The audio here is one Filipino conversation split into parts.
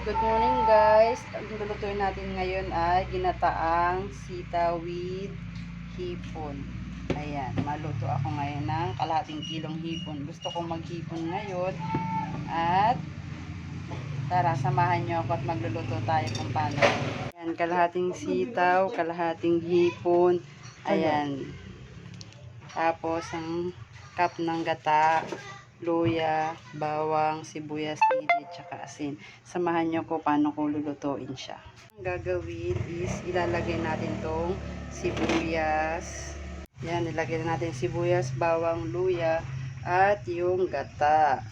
Good morning guys. Ang lulutuin natin ngayon ay ginataang sitaw with hipon. Ayan, maluto ako ngayon ng kalahating kilong hipon. Gusto kong maghipon ngayon at tara, samahan nyo ako at magluluto tayo kung paano. Ayan, kalahating sitaw, kalahating hipon. Ayan. Tapos ang cup ng gata, luya, bawang, sibuyas, sili, tsaka asin. Samahan nyo ko paano ko lulutuin siya. Ang gagawin is ilalagay natin tong sibuyas. Yan, ilagay natin sibuyas, bawang, luya, at yung gata.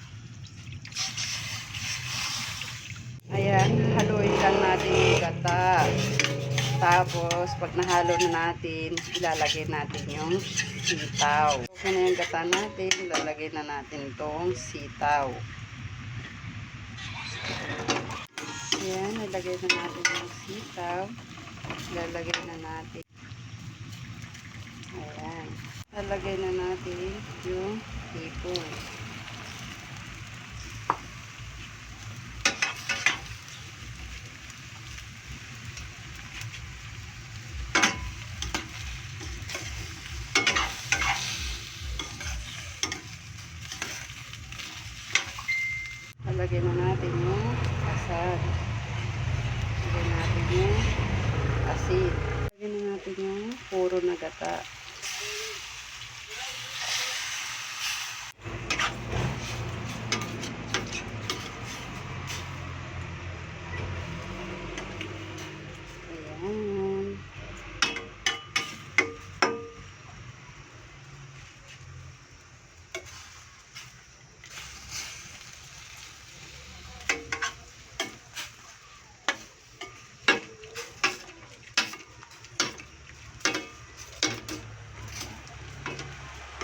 Ayan, haluin lang natin yung gata. Tapos, pag nahalo na natin, ilalagay natin yung sitaw. Okay na yung gata natin, ilalagay na natin itong sitaw. Ayan, ilalagay na natin yung sitaw. Ilalagay na natin. Ayan. Ilalagay na natin yung hipon. Lagyan na natin yung asal. Lagyan natin yung asin. Lagyan na natin yung puro na gata. Ayan.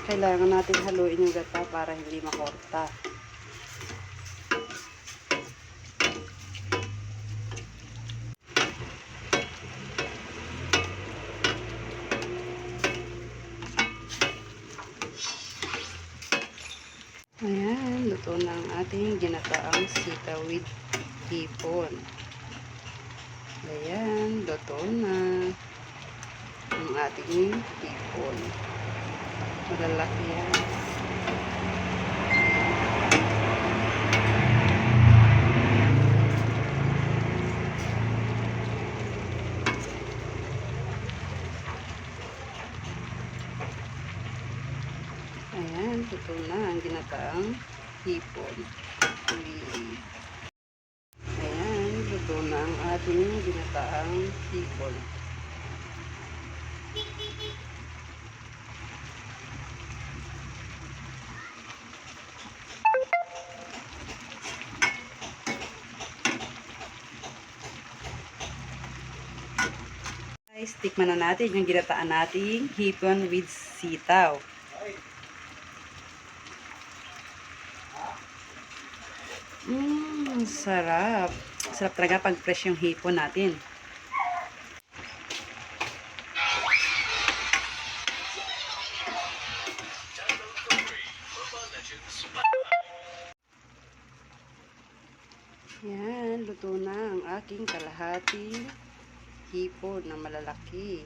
Kailangan natin haluin yung gata para hindi makorta. Ayan, luto na ang ating ginataang sitaw with hipon. Ayan, luto na ang ating hipon. Malalaki yan. Ayan, luto na ang ginataang hipon. Ayan, luto na ang ating ginataang hipon. Guys, tikman na natin yung ginataan nating hipon with sitaw. Sarap. Sarap talaga pag fresh yung hipon natin. Yan, luto na ang aking kalahating hipon na malalaki.